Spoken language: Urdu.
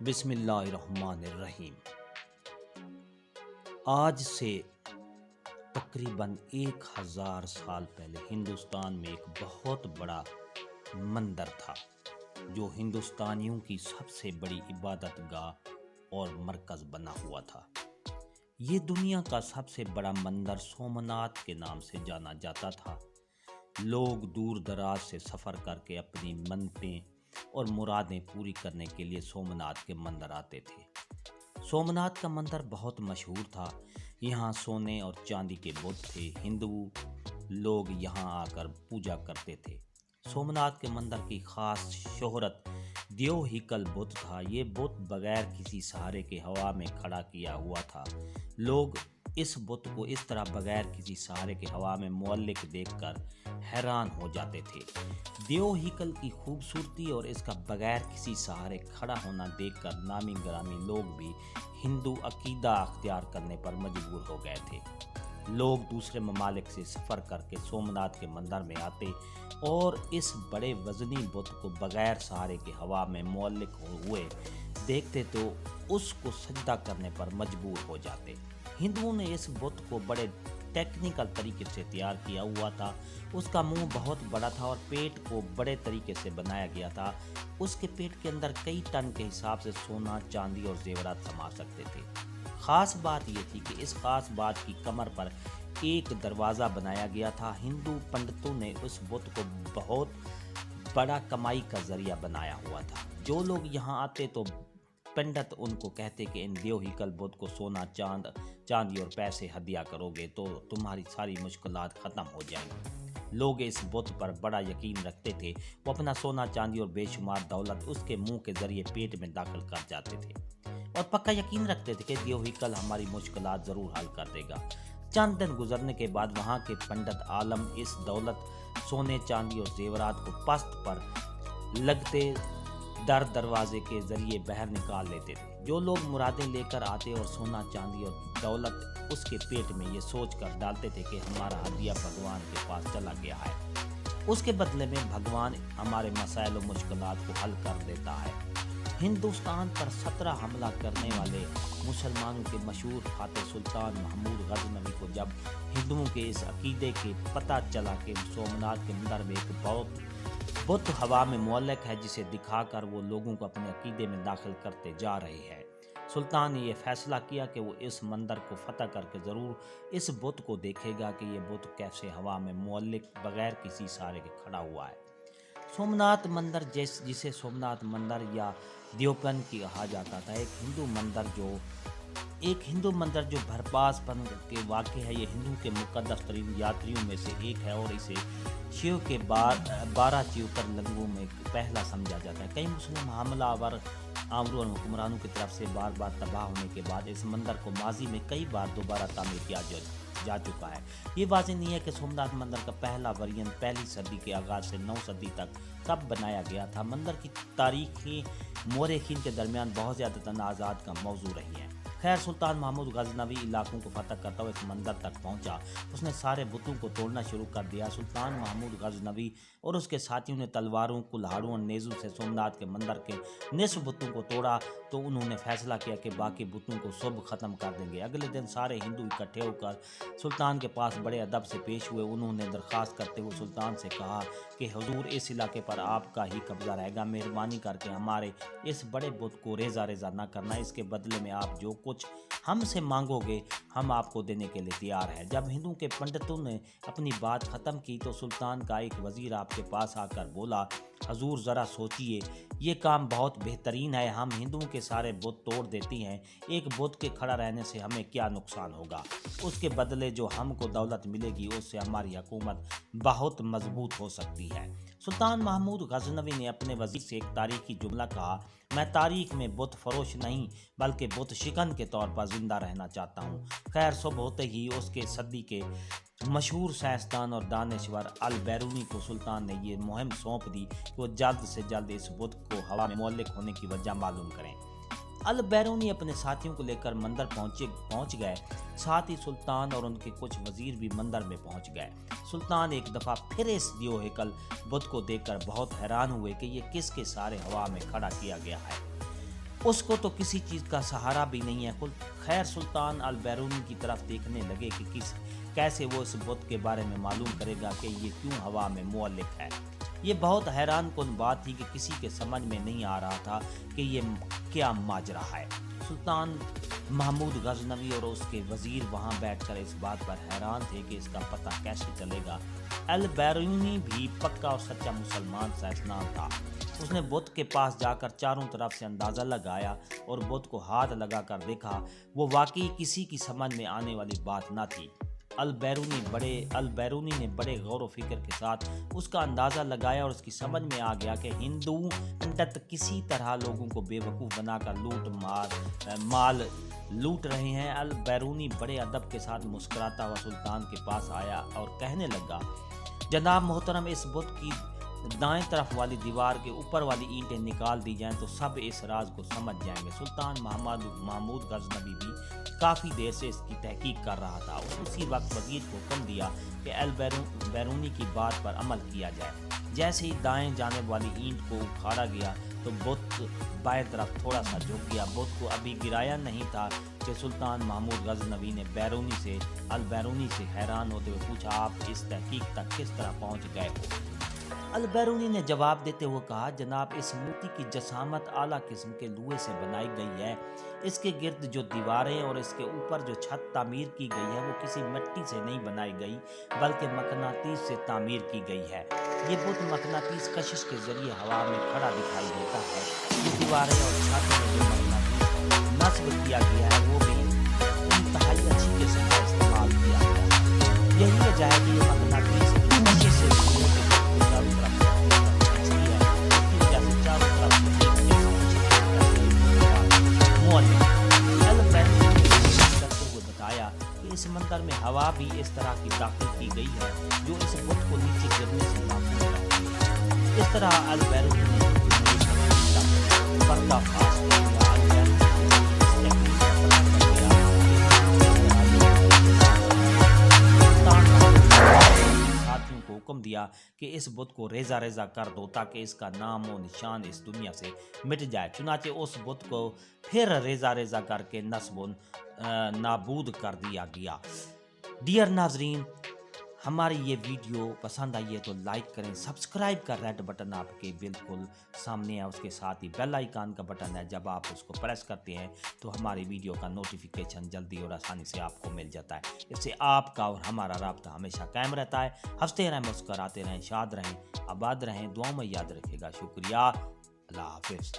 بسم اللہ الرحمن الرحیم۔ آج سے تقریباً 1000 سال پہلے ہندوستان میں ایک بہت بڑا مندر تھا جو ہندوستانیوں کی سب سے بڑی عبادت گاہ اور مرکز بنا ہوا تھا۔ یہ دنیا کا سب سے بڑا مندر سومناتھ کے نام سے جانا جاتا تھا۔ لوگ دور دراز سے سفر کر کے اپنی منتیں اور مرادیں پوری کرنے کے لیے سومناتھ کے مندر آتے تھے۔ سومناتھ کا مندر بہت مشہور تھا۔ یہاں سونے اور چاندی کے بت تھے۔ ہندو لوگ یہاں آ کر پوجا کرتے تھے۔ سومناتھ کے مندر کی خاص شہرت دیو ہیکل بت تھا۔ یہ بت بغیر کسی سہارے کے ہوا میں کھڑا کیا ہوا تھا۔ لوگ اس بت کو اس طرح بغیر کسی سہارے کے ہوا میں معلق دیکھ کر حیران ہو جاتے تھے۔ دیو ہیکل کی خوبصورتی اور اس کا بغیر کسی سہارے کھڑا ہونا دیکھ کر نامی گرامی لوگ بھی ہندو عقیدہ اختیار کرنے پر مجبور ہو گئے تھے۔ لوگ دوسرے ممالک سے سفر کر کے سومناتھ کے مندر میں آتے اور اس بڑے وزنی بت کو بغیر سہارے کے ہوا میں معلق ہوئے دیکھتے تو اس کو سجدہ کرنے پر مجبور ہو جاتے۔ ہندوؤں نے اس بت کو بڑے ٹیکنیکل طریقے سے تیار کیا ہوا تھا۔ اس کا منہ بہت بڑا تھا اور پیٹ کو بڑے طریقے سے بنایا گیا تھا۔ اس کے پیٹ کے اندر کئی ٹن کے حساب سے سونا، چاندی اور زیورات سما سکتے تھے۔ خاص بات یہ تھی کہ اس خاص بات کی کمر پر ایک دروازہ بنایا گیا تھا۔ ہندو پنڈتوں نے اس بت کو بہت بڑا کمائی کا ذریعہ بنایا ہوا تھا۔ جو لوگ یہاں آتے تو پنڈت ان کو کہتے کہ ان دیو ہیکل بت کو سونا، چاندی اور پیسے ہدیہ کرو گے تو تمہاری ساری مشکلات ختم ہو جائیں گی۔ لوگ اس بت پر بڑا یقین رکھتے تھے۔ وہ اپنا سونا، چاندی اور بے شمار دولت اس کے منہ کے ذریعے پیٹ میں داخل کر جاتے تھے اور پکا یقین رکھتے تھے کہ دیو ہیکل ہماری مشکلات ضرور حل کر دے گا۔ چند دن گزرنے کے بعد وہاں کے پنڈت عالم اس دولت، سونے، چاندی اور زیورات کو پست پر لگتے دروازے کے ذریعے باہر نکال لیتے تھے۔ جو لوگ مرادیں لے کر آتے اور سونا، چاندی اور دولت اس کے پیٹ میں یہ سوچ کر ڈالتے تھے کہ ہمارا ہدیہ بھگوان کے پاس چلا گیا ہے، اس کے بدلے میں بھگوان ہمارے مسائل و مشکلات کو حل کر دیتا ہے۔ ہندوستان پر 17 حملہ کرنے والے مسلمانوں کے مشہور فاتح سلطان محمود غزنوی کو جب ہندوؤں کے اس عقیدے کے پتہ چلا کہ سومناتھ کے مندر میں ایک بت ہوا میں معلق ہے جسے دکھا کر وہ لوگوں کو اپنے عقیدے میں داخل کرتے جا رہے ہیں، سلطان نے یہ فیصلہ کیا کہ وہ اس مندر کو فتح کر کے ضرور اس بت کو دیکھے گا کہ یہ بت کیسے ہوا میں معلق بغیر کسی سہارے کے کھڑا ہوا ہے۔ سومناتھ مندر جسے سومناتھ مندر یا دیوپن کی کہا جاتا تھا، ایک ہندو مندر جو بھرپاس پن کے واقع ہے۔ یہ ہندو کے مقدس ترین یاتریوں میں سے ایک ہے اور اسے شیو کے 12 جیوترلنگوں میں پہلا سمجھا جاتا ہے۔ کئی مسلم حملہ آور اور حکمرانوں کی طرف سے بار بار تباہ ہونے کے بعد اس مندر کو ماضی میں کئی بار دوبارہ تعمیر کیا جا چکا ہے۔ یہ واضح نہیں ہے کہ سومناتھ مندر کا پہلا ورژن پہلی صدی کے آغاز سے 9 صدی تک کب بنایا گیا تھا۔ مندر کی تاریخی مورخین کے درمیان بہت زیادہ تنازعات کا موضوع رہی ہے۔ خیر، سلطان محمود غزنوی علاقوں کو فتح کرتا ہوا اس مندر تک پہنچا۔ اس نے سارے بتوں کو توڑنا شروع کر دیا۔ سلطان محمود غزنوی اور اس کے ساتھیوں نے تلواروں، کلہاڑوں اور نیزوں سے سومناتھ کے مندر کے نصف بتوں کو توڑا تو انہوں نے فیصلہ کیا کہ باقی بتوں کو صبح ختم کر دیں گے۔ اگلے دن سارے ہندو اکٹھے ہو کر سلطان کے پاس بڑے ادب سے پیش ہوئے۔ انہوں نے درخواست کرتے ہوئے سلطان سے کہا کہ حضور، اس علاقے پر آپ کا ہی قبضہ رہے گا، مہربانی کر کے ہمارے اس بڑے بت کو ریزہ ریزہ نہ کرنا، اس کے بدلے میں آپ جو کچھ ہم سے مانگو گے ہم آپ کو دینے کے لیے تیار ہیں۔ جب ہندو کے پنڈتوں نے اپنی بات ختم کی تو سلطان کا ایک وزیر آپ کے پاس آ کر بولا، حضور ذرا سوچئے، یہ کام بہت بہترین ہے۔ ہم ہندوؤں کے سارے بت توڑ دیتی ہیں، ایک بت کے کھڑا رہنے سے ہمیں کیا نقصان ہوگا؟ اس کے بدلے جو ہم کو دولت ملے گی اس سے ہماری حکومت بہت مضبوط ہو سکتی ہے۔ سلطان محمود غزنوی نے اپنے وزیر سے ایک تاریخی جملہ کہا، میں تاریخ میں بت فروش نہیں بلکہ بت شکن کے طور پر زندہ رہنا چاہتا ہوں۔ خیر، صبح ہوتے ہی اس کے صدی کے مشہور سائنسدان اور دانشور البیرونی کو سلطان نے یہ مہم سونپ دی کہ وہ جلد سے جلد اس بت کو ہوا میں معلق ہونے کی وجہ معلوم کریں۔ البیرونی اپنے ساتھیوں کو لے کر مندر پہنچ گئے۔ ساتھ ہی سلطان اور ان کے کچھ وزیر بھی مندر میں پہنچ گئے۔ سلطان ایک دفعہ پھر اس دیو ہیکل بت کو دیکھ کر بہت حیران ہوئے کہ یہ کس کے سارے ہوا میں کھڑا کیا گیا ہے۔ اس کو تو کسی چیز کا سہارا بھی نہیں ہے۔ خیر سلطان البیرونی کی طرف دیکھنے لگے کہ کیسے وہ اس بت کے بارے میں معلوم کرے گا کہ یہ کیوں ہوا میں معلق ہے۔ یہ بہت حیران کن بات تھی کہ کسی کے سمجھ میں نہیں آ رہا تھا کہ یہ کیا ماجرا ہے۔ سلطان محمود غزنوی اور اس کے وزیر وہاں بیٹھ کر اس بات پر حیران تھے کہ اس کا پتہ کیسے چلے گا۔ البیرونی بھی پکا اور سچا مسلمان سائنسدان تھا۔ اس نے بت کے پاس جا کر چاروں طرف سے اندازہ لگایا اور بت کو ہاتھ لگا کر دیکھا۔ وہ واقعی کسی کی سمجھ میں آنے والی بات نہ تھی۔ البیرونی نے بڑے غور و فکر کے ساتھ اس کا اندازہ لگایا اور اس کی سمجھ میں آ گیا کہ ہندو پنڈت کسی طرح لوگوں کو بے وقوف بنا کر مال لوٹ رہے ہیں۔ البیرونی بڑے ادب کے ساتھ مسکراتا ہوا سلطان کے پاس آیا اور کہنے لگا، جناب محترم، اس بت کی دائیں طرف والی دیوار کے اوپر والی اینٹیں نکال دی جائیں تو سب اس راز کو سمجھ جائیں گے۔ سلطان محمود غزنوی بھی کافی دیر سے اس کی تحقیق کر رہا تھا۔ اسی وقت وزیر کو حکم دیا کہ البیرونی کی بات پر عمل کیا جائے۔ جیسے ہی دائیں جانب والی اینٹ کو اکھاڑا گیا تو بت بائیں طرف تھوڑا سا جھک گیا۔ بت کو ابھی گرایا نہیں تھا کہ سلطان محمود غزنوی نے البیرونی سے حیران ہوتے ہوئے پوچھا، آپ اس تحقیق تک کس طرح پہنچ گئے ہو؟ البیرونی نے جواب دیتے ہوئے کہا، جناب اس مورتی کی جسامت اعلیٰ قسم کے لوہے سے بنائی گئی ہے۔ اس کے گرد جو دیواریں اور اس کے اوپر جو چھت تعمیر کی گئی ہے وہ کسی مٹی سے نہیں بنائی گئی بلکہ مقناطیس سے تعمیر کی گئی ہے۔ یہ بت مقناطیس کشش کے ذریعے ہوا میں کھڑا دکھائی دیتا ہے۔ یہ دیواریں اور چھت میں جو مقناطیس نصب کیا گیا ہے وہ بھی انتہائی اچھی قسم کا استعمال کیا گیا ہے۔ یہی وجہ ہے کہ یہ مقناطیس کشش سے چاروں طرف اس سمندر میں ہوا بھی اس طرح کی داخل کی گئی ہے جو اس بت کو نیچے گرنے سے محفوظ رکھتی ہے۔ اس طرح البیرونی نے پردہ فاش کر دیا۔ ساتھیوں کو حکم دیا کہ اس بت کو ریزہ ریزہ کر دو تاکہ اس کا نام و نشان اس دنیا سے مٹ جائے۔ چنانچہ اس بت کو پھر ریزہ ریزہ کر کے نصب و نابود کر دیا گیا۔ ڈیئر ناظرین، ہماری یہ ویڈیو پسند آئی ہے تو لائک کریں، سبسکرائب کا ریڈ بٹن آپ کے بالکل سامنے ہے، اس کے ساتھ ہی بیل آئیکن کا بٹن ہے، جب آپ اس کو پریس کرتے ہیں تو ہماری ویڈیو کا نوٹیفیکیشن جلدی اور آسانی سے آپ کو مل جاتا ہے۔ اس سے آپ کا اور ہمارا رابطہ ہمیشہ قائم رہتا ہے۔ ہنستے رہیں، مسکراتے رہیں، شاد رہیں، آباد رہیں، دعاؤں میں یاد رکھے گا۔ شکریہ، اللہ حافظ۔